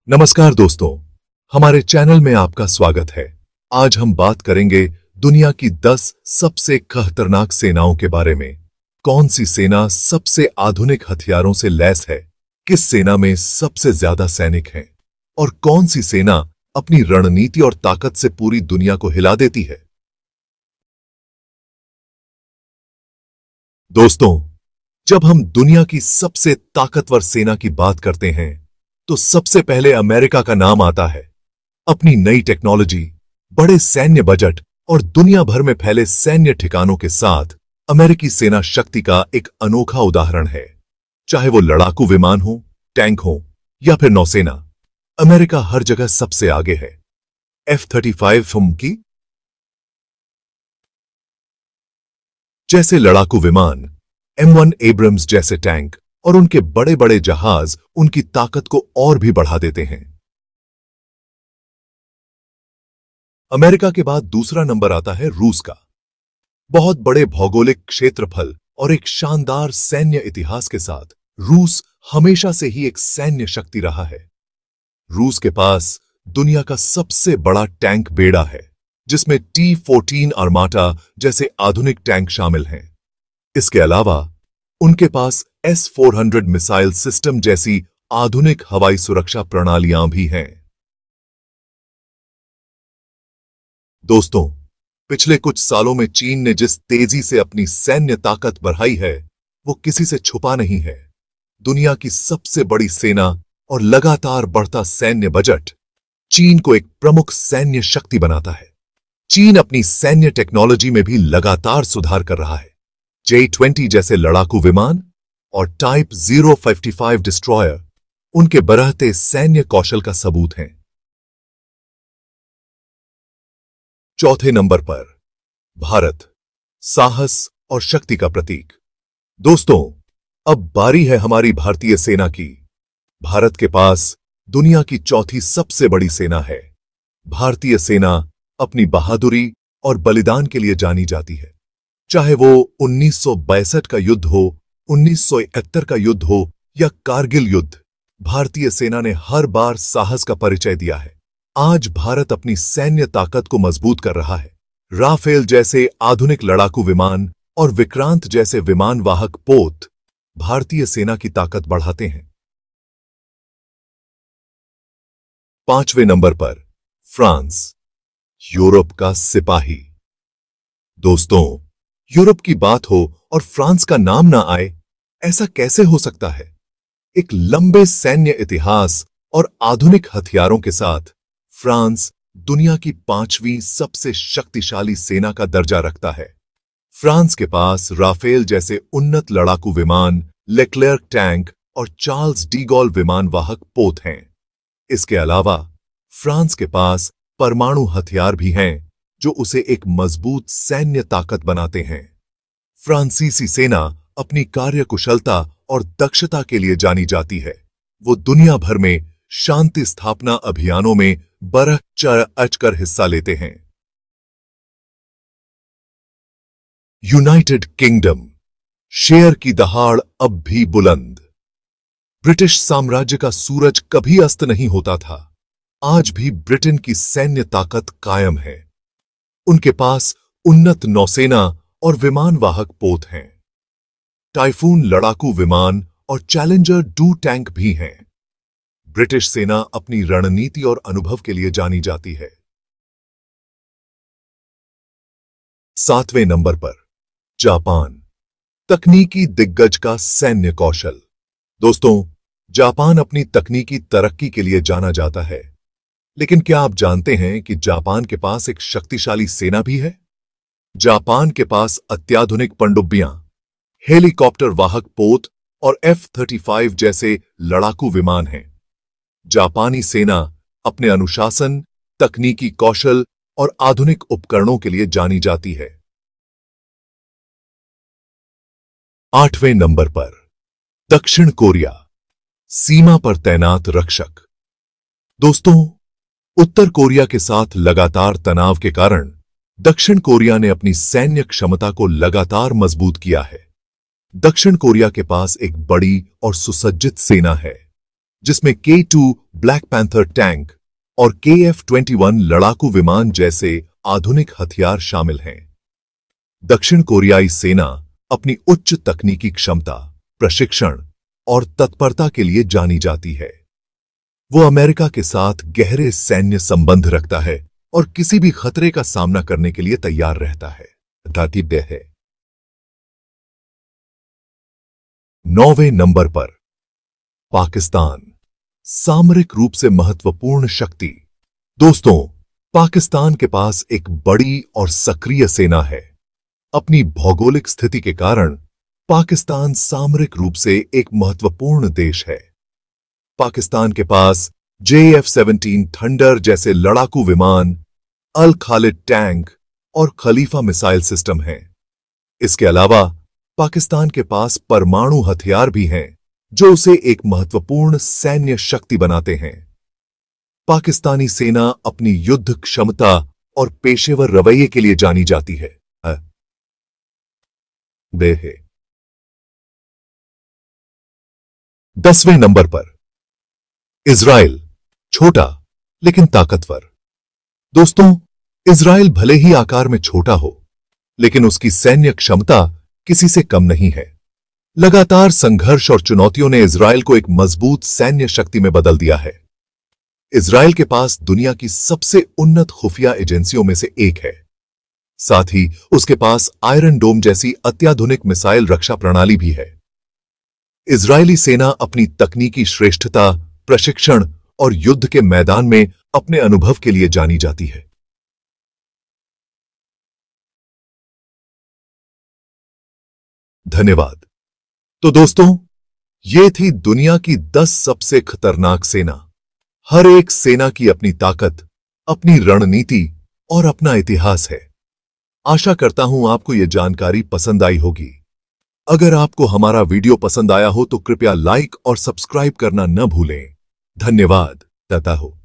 नमस्कार दोस्तों, हमारे चैनल में आपका स्वागत है। आज हम बात करेंगे दुनिया की 10 सबसे खतरनाक सेनाओं के बारे में। कौन सी सेना सबसे आधुनिक हथियारों से लैस है, किस सेना में सबसे ज्यादा सैनिक हैं और कौन सी सेना अपनी रणनीति और ताकत से पूरी दुनिया को हिला देती है। दोस्तों, जब हम दुनिया की सबसे ताकतवर सेना की बात करते हैं तो सबसे पहले अमेरिका का नाम आता है। अपनी नई टेक्नोलॉजी, बड़े सैन्य बजट और दुनिया भर में फैले सैन्य ठिकानों के साथ अमेरिकी सेना शक्ति का एक अनोखा उदाहरण है। चाहे वो लड़ाकू विमान हो, टैंक हो या फिर नौसेना, अमेरिका हर जगह सबसे आगे है। F-35 की जैसे लड़ाकू विमान, M1 एब्रम्स जैसे टैंक और उनके बड़े बड़े जहाज उनकी ताकत को और भी बढ़ा देते हैं। अमेरिका के बाद दूसरा नंबर आता है रूस का। बहुत बड़े भौगोलिक क्षेत्रफल और एक शानदार सैन्य इतिहास के साथ रूस हमेशा से ही एक सैन्य शक्ति रहा है। रूस के पास दुनिया का सबसे बड़ा टैंक बेड़ा है, जिसमें T-14 आर्माटा जैसे आधुनिक टैंक शामिल हैं। इसके अलावा उनके पास S-400 मिसाइल सिस्टम जैसी आधुनिक हवाई सुरक्षा प्रणालियां भी हैं। दोस्तों, पिछले कुछ सालों में चीन ने जिस तेजी से अपनी सैन्य ताकत बढ़ाई है, वो किसी से छुपा नहीं है। दुनिया की सबसे बड़ी सेना और लगातार बढ़ता सैन्य बजट चीन को एक प्रमुख सैन्य शक्ति बनाता है। चीन अपनी सैन्य टेक्नोलॉजी में भी लगातार सुधार कर रहा है। J-20 जैसे लड़ाकू विमान और टाइप 055 डिस्ट्रॉयर उनके बढ़ते सैन्य कौशल का सबूत हैं। चौथे नंबर पर भारत, साहस और शक्ति का प्रतीक। दोस्तों, अब बारी है हमारी भारतीय सेना की। भारत के पास दुनिया की चौथी सबसे बड़ी सेना है। भारतीय सेना अपनी बहादुरी और बलिदान के लिए जानी जाती है। चाहे वो 1962 का युद्ध हो, 1971 का युद्ध हो या कारगिल युद्ध, भारतीय सेना ने हर बार साहस का परिचय दिया है। आज भारत अपनी सैन्य ताकत को मजबूत कर रहा है। राफेल जैसे आधुनिक लड़ाकू विमान और विक्रांत जैसे विमान वाहक पोत भारतीय सेना की ताकत बढ़ाते हैं। पांचवें नंबर पर फ्रांस, यूरोप का सिपाही। दोस्तों, यूरोप की बात हो और फ्रांस का नाम ना आए, ऐसा कैसे हो सकता है? एक लंबे सैन्य इतिहास और आधुनिक हथियारों के साथ फ्रांस दुनिया की 5वीं सबसे शक्तिशाली सेना का दर्जा रखता है। फ्रांस के पास राफेल जैसे उन्नत लड़ाकू विमान, लेक्लेर्क टैंक और चार्ल्स डी गॉल विमान वाहक पोत हैं। इसके अलावा फ्रांस के पास परमाणु हथियार भी हैं, जो उसे एक मजबूत सैन्य ताकत बनाते हैं। फ्रांसीसी सेना अपनी कार्यकुशलता और दक्षता के लिए जानी जाती है। वो दुनिया भर में शांति स्थापना अभियानों में बढ़ चढ़ हिस्सा लेते हैं। यूनाइटेड किंगडम, शेर की दहाड़ अब भी बुलंद। ब्रिटिश साम्राज्य का सूरज कभी अस्त नहीं होता था। आज भी ब्रिटेन की सैन्य ताकत कायम है। उनके पास उन्नत नौसेना और विमान वाहक पोत हैं। टाइफून लड़ाकू विमान और चैलेंजर 2 टैंक भी हैं। ब्रिटिश सेना अपनी रणनीति और अनुभव के लिए जानी जाती है। 7वें नंबर पर जापान, तकनीकी दिग्गज का सैन्य कौशल। दोस्तों, जापान अपनी तकनीकी तरक्की के लिए जाना जाता है। लेकिन क्या आप जानते हैं कि जापान के पास एक शक्तिशाली सेना भी है? जापान के पास अत्याधुनिक पनडुब्बियां, हेलीकॉप्टर वाहक पोत और F-35 जैसे लड़ाकू विमान हैं। जापानी सेना अपने अनुशासन, तकनीकी कौशल और आधुनिक उपकरणों के लिए जानी जाती है। 8वें नंबर पर दक्षिण कोरिया, सीमा पर तैनात रक्षक। दोस्तों, उत्तर कोरिया के साथ लगातार तनाव के कारण दक्षिण कोरिया ने अपनी सैन्य क्षमता को लगातार मजबूत किया है। दक्षिण कोरिया के पास एक बड़ी और सुसज्जित सेना है। जिसमें K2 ब्लैक पैंथर टैंक और KF-21 लड़ाकू विमान जैसे आधुनिक हथियार शामिल हैं। दक्षिण कोरियाई सेना अपनी उच्च तकनीकी क्षमता, प्रशिक्षण और तत्परता के लिए जानी जाती है। वो अमेरिका के साथ गहरे सैन्य संबंध रखता है और किसी भी खतरे का सामना करने के लिए तैयार रहता है। है 9वें नंबर पर पाकिस्तान, सामरिक रूप से महत्वपूर्ण शक्ति। दोस्तों, पाकिस्तान के पास एक बड़ी और सक्रिय सेना है। अपनी भौगोलिक स्थिति के कारण पाकिस्तान सामरिक रूप से एक महत्वपूर्ण देश है। पाकिस्तान के पास JF-17 थंडर जैसे लड़ाकू विमान, अल खालिद टैंक और खलीफा मिसाइल सिस्टम हैं। इसके अलावा पाकिस्तान के पास परमाणु हथियार भी हैं, जो उसे एक महत्वपूर्ण सैन्य शक्ति बनाते हैं। पाकिस्तानी सेना अपनी युद्ध क्षमता और पेशेवर रवैये के लिए जानी जाती है। 10वें नंबर पर इजराइल, छोटा लेकिन ताकतवर। दोस्तों, इजराइल भले ही आकार में छोटा हो, लेकिन उसकी सैन्य क्षमता किसी से कम नहीं है। लगातार संघर्ष और चुनौतियों ने इजराइल को एक मजबूत सैन्य शक्ति में बदल दिया है। इजराइल के पास दुनिया की सबसे उन्नत खुफिया एजेंसियों में से एक है। साथ ही उसके पास आयरन डोम जैसी अत्याधुनिक मिसाइल रक्षा प्रणाली भी है। इजरायली सेना अपनी तकनीकी श्रेष्ठता, प्रशिक्षण और युद्ध के मैदान में अपने अनुभव के लिए जानी जाती है। धन्यवाद। तो दोस्तों, ये थी दुनिया की 10 सबसे खतरनाक सेना। हर एक सेना की अपनी ताकत, अपनी रणनीति और अपना इतिहास है। आशा करता हूं आपको यह जानकारी पसंद आई होगी। अगर आपको हमारा वीडियो पसंद आया हो तो कृपया लाइक और सब्सक्राइब करना न भूलें। धन्यवाद। तथा हो।